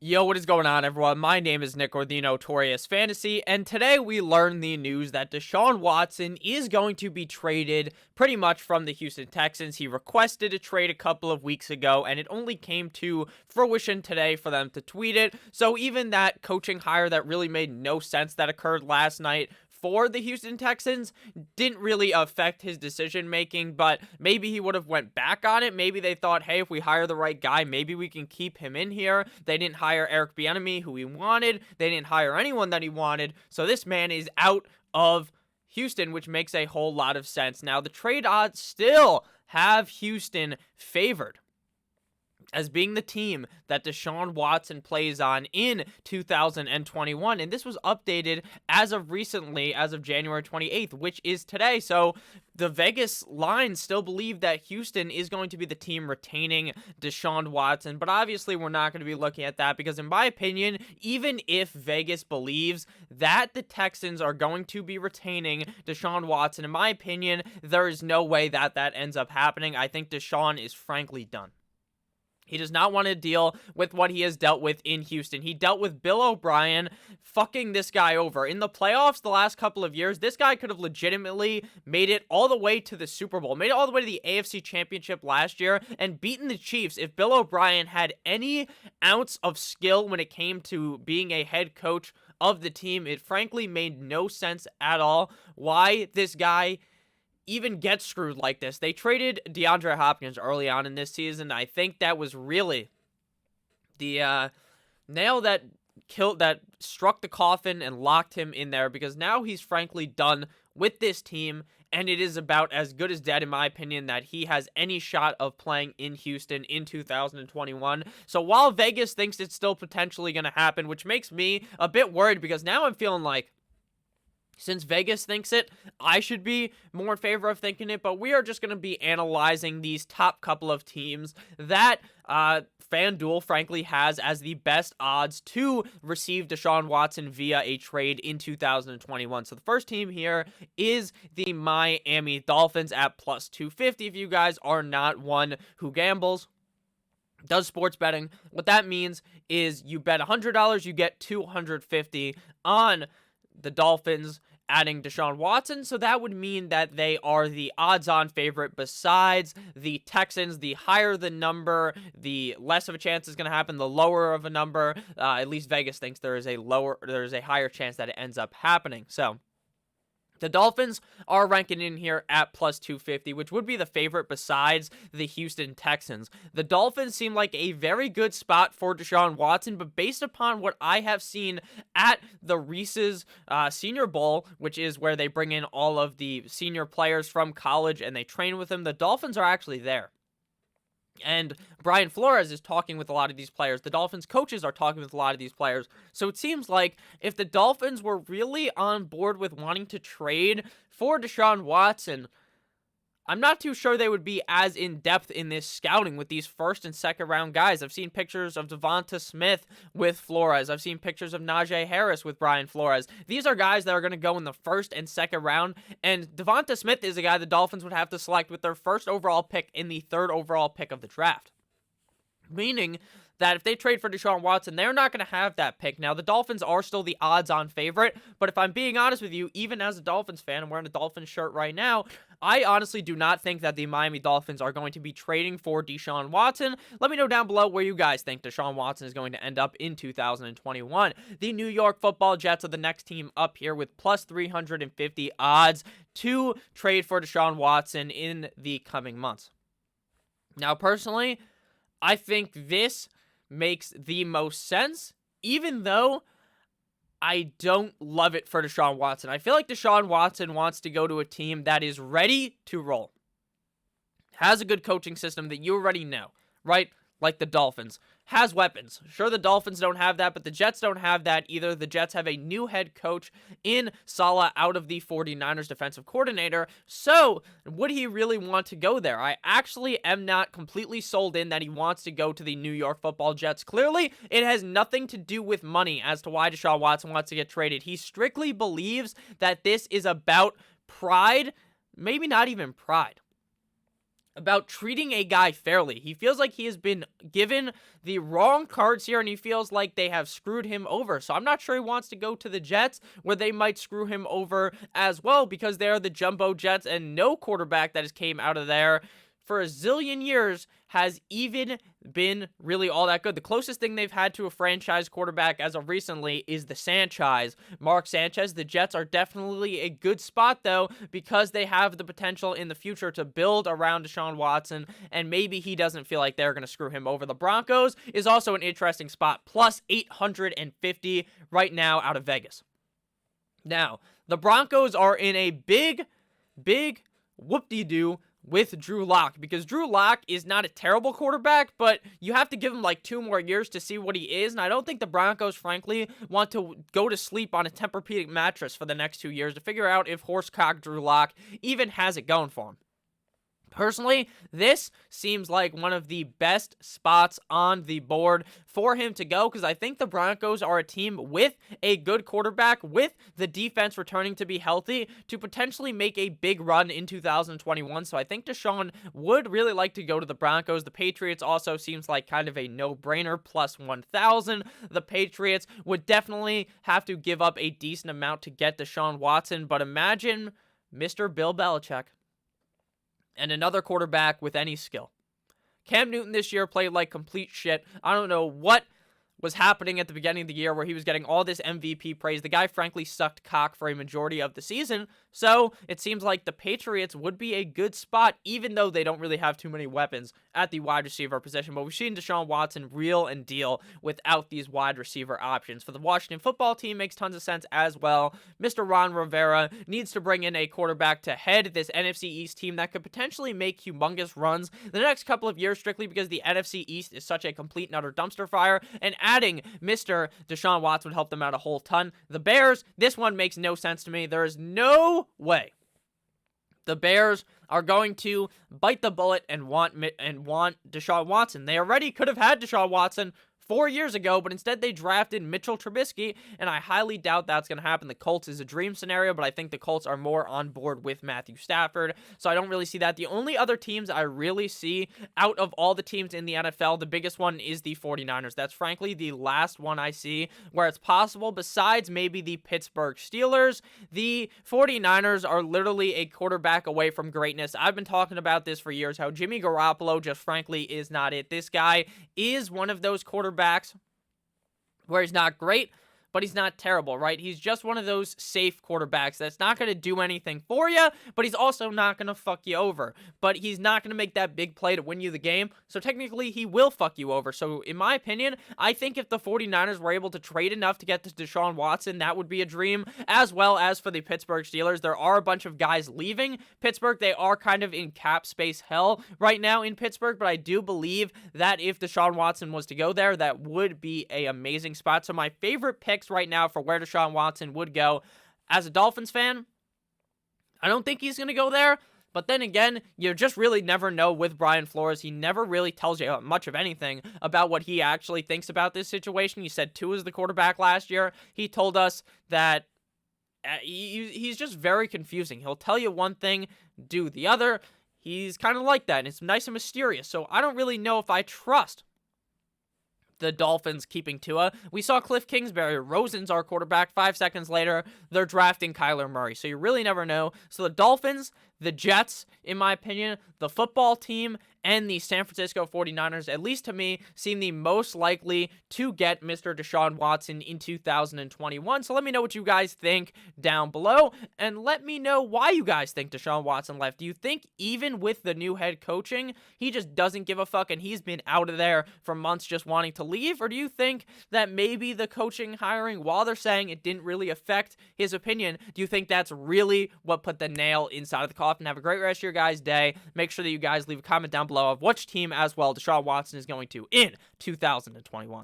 Yo, what is going on, everyone? My name is Nick, or the Notorious Fantasy, and today we learned the news that Deshaun Watson is going to be traded pretty much from the Houston Texans. He requested a trade a couple of weeks ago, and it only came to fruition today for them to tweet it. So even that coaching hire that really made no sense that occurred last night for the Houston Texans didn't really affect his decision making, but maybe he would have went back on it. Maybe they thought, hey, if we hire the right guy, maybe we can keep him in here. They didn't hire Eric Bieniemy, who he wanted. They didn't hire anyone that he wanted. So this man is out of Houston, which makes a whole lot of sense. Now, the trade odds still have Houston favored as being the team that Deshaun Watson plays on in 2021. And this was updated as of recently, as of January 28th, which is today. So the Vegas lines still believe that Houston is going to be the team retaining Deshaun Watson. But obviously, we're not going to be looking at that because, in my opinion, even if Vegas believes that the Texans are going to be retaining Deshaun Watson, in my opinion, there is no way that that ends up happening. I think Deshaun is frankly done. He does not want to deal with what he has dealt with in Houston. He dealt with Bill O'Brien fucking this guy over. In the playoffs the last couple of years, this guy could have legitimately made it all the way to the Super Bowl, made it all the way to the AFC Championship last year, and beaten the Chiefs if Bill O'Brien had any ounce of skill when it came to being a head coach of the team. It frankly made no sense at all why this guy even get screwed like this. They traded DeAndre Hopkins early on in this season. I think that was really the nail that struck the coffin and locked him in there, because now he's frankly done with this team, and it is about as good as dead, in my opinion, that he has any shot of playing in Houston in 2021. So while Vegas thinks it's still potentially going to happen, which makes me a bit worried, because now I'm feeling like, since Vegas thinks it, I should be more in favor of thinking it, but we are just going to be analyzing these top couple of teams that FanDuel, frankly, has as the best odds to receive Deshaun Watson via a trade in 2021. So the first team here is the Miami Dolphins at plus 250. If you guys are not one who gambles, does sports betting, what that means is you bet $100, you get $250 on the Dolphins adding Deshaun Watson, so that would mean that they are the odds-on favorite besides the Texans. The higher the number, the less of a chance it's going to happen. The lower of a number, at least Vegas thinks there is a higher chance that it ends up happening. So the Dolphins are ranking in here at plus 250, which would be the favorite besides the Houston Texans. The Dolphins seem like a very good spot for Deshaun Watson, but based upon what I have seen at the Reese's Senior Bowl, which is where they bring in all of the senior players from college and they train with them, the Dolphins are actually there. And Brian Flores is talking with a lot of these players. The Dolphins coaches are talking with a lot of these players. So it seems like if the Dolphins were really on board with wanting to trade for Deshaun Watson, I'm not too sure they would be as in-depth in this scouting with these first and second round guys. I've seen pictures of Devonta Smith with Flores. I've seen pictures of Najee Harris with Brian Flores. These are guys that are going to go in the first and second round, and Devonta Smith is a guy the Dolphins would have to select with their first overall pick in the third overall pick of the draft. Meaning that if they trade for Deshaun Watson, they're not going to have that pick. Now, the Dolphins are still the odds-on favorite, but if I'm being honest with you, even as a Dolphins fan, I'm wearing a Dolphins shirt right now, I honestly do not think that the Miami Dolphins are going to be trading for Deshaun Watson. Let me know down below where you guys think Deshaun Watson is going to end up in 2021. The New York Football Jets are the next team up here with plus 350 odds to trade for Deshaun Watson in the coming months. Now, personally, I think this makes the most sense, even though I don't love it for Deshaun Watson. I feel like Deshaun Watson wants to go to a team that is ready to roll, has a good coaching system that you already know, right? Like the Dolphins, has weapons. Sure, the Dolphins don't have that, but the Jets don't have that either. The Jets have a new head coach in Saleh out of the 49ers defensive coordinator. So, would he really want to go there? I actually am not completely sold in that he wants to go to the New York Football Jets. Clearly, it has nothing to do with money as to why Deshaun Watson wants to get traded. He strictly believes that this is about pride, maybe not even pride. about treating a guy fairly. He feels like he has been given the wrong cards here, and he feels like they have screwed him over. So I'm not sure he wants to go to the Jets, where they might screw him over as well, because they are the jumbo Jets, and no quarterback that has came out of there for a zillion years has even been really all that good. The closest thing they've had to a franchise quarterback as of recently is the Sanchez, Mark Sanchez. The Jets are definitely a good spot, though, because they have the potential in the future to build around Deshaun Watson, and maybe he doesn't feel like they're going to screw him over. The Broncos is also an interesting spot, plus 850 right now out of Vegas. Now, the Broncos are in a big whoop-de-doo with Drew Lock, because Drew Lock is not a terrible quarterback, but you have to give him like 2 more years to see what he is, and I don't think the Broncos, frankly, want to go to sleep on a Tempur-Pedic mattress for the next 2 years to figure out if horsecock Drew Lock even has it going for him. Personally, this seems like one of the best spots on the board for him to go, because I think the Broncos are a team with a good quarterback, with the defense returning to be healthy, to potentially make a big run in 2021. So I think Deshaun would really like to go to the Broncos. The Patriots also seems like kind of a no-brainer, plus 1,000. The Patriots would definitely have to give up a decent amount to get Deshaun Watson, but imagine Mr. Bill Belichick and another quarterback with any skill. Cam Newton this year played like complete shit. I don't know what was happening at the beginning of the year where he was getting all this MVP praise. The guy frankly sucked cock for a majority of the season, so it seems like the Patriots would be a good spot, even though they don't really have too many weapons at the wide receiver position. But we've seen Deshaun Watson reel and deal without these wide receiver options. For the Washington football team, makes tons of sense as well. Mr. Ron Rivera needs to bring in a quarterback to head this NFC East team that could potentially make humongous runs the next couple of years, strictly because the NFC East is such a complete and utter dumpster fire, and adding Mr. Deshaun Watson would help them out a whole ton. The Bears, this one makes no sense to me. There is no way the Bears are going to bite the bullet and want Deshaun Watson. They already could have had Deshaun Watson 4 years ago, but instead they drafted Mitchell Trubisky, and I highly doubt that's going to happen. The Colts is a dream scenario, but I think the Colts are more on board with Matthew Stafford, so I don't really see that. The only other teams I really see out of all the teams in the NFL, the biggest one is the 49ers. That's frankly the last one I see where it's possible, besides maybe the Pittsburgh Steelers. The 49ers are literally a quarterback away from greatness. I've been talking about this for years, how Jimmy Garoppolo just frankly is not it. This guy is one of those quarterbacks where he's not great, but he's not terrible, right? He's just one of those safe quarterbacks that's not going to do anything for you, but he's also not going to fuck you over. But he's not going to make that big play to win you the game, so technically he will fuck you over. So in my opinion, I think if the 49ers were able to trade enough to get to Deshaun Watson, that would be a dream, as well as for the Pittsburgh Steelers. There are a bunch of guys leaving Pittsburgh. They are kind of in cap space hell right now in Pittsburgh, but I do believe that if Deshaun Watson was to go there, that would be an amazing spot. So my favorite picks right now for where Deshaun Watson would go. As a Dolphins fan, I don't think he's going to go there, but then again, you just really never know with Brian Flores. He never really tells you much of anything about what he actually thinks about this situation. He said Tua is the quarterback last year. He told us that he's just very confusing. He'll tell you one thing, do the other. He's kind of like that, and it's nice and mysterious, so I don't really know if I trust the Dolphins keeping Tua. We saw Cliff Kingsbury. Rosen's our quarterback. 5 seconds later, they're drafting Kyler Murray. So you really never know. So the Dolphins, the Jets, in my opinion, the football team, and the San Francisco 49ers, at least to me, seem the most likely to get Mr. Deshaun Watson in 2021. So let me know what you guys think down below, and let me know why you guys think Deshaun Watson left. Do you think even with the new head coaching, he just doesn't give a fuck and he's been out of there for months just wanting to leave? Or do you think that maybe the coaching hiring, while they're saying it didn't really affect his opinion, do you think that's really what put the nail inside of the coffin? Have a great rest of your guys' day. Make sure that you guys leave a comment down below of which team as well Deshaun Watson is going to in 2021.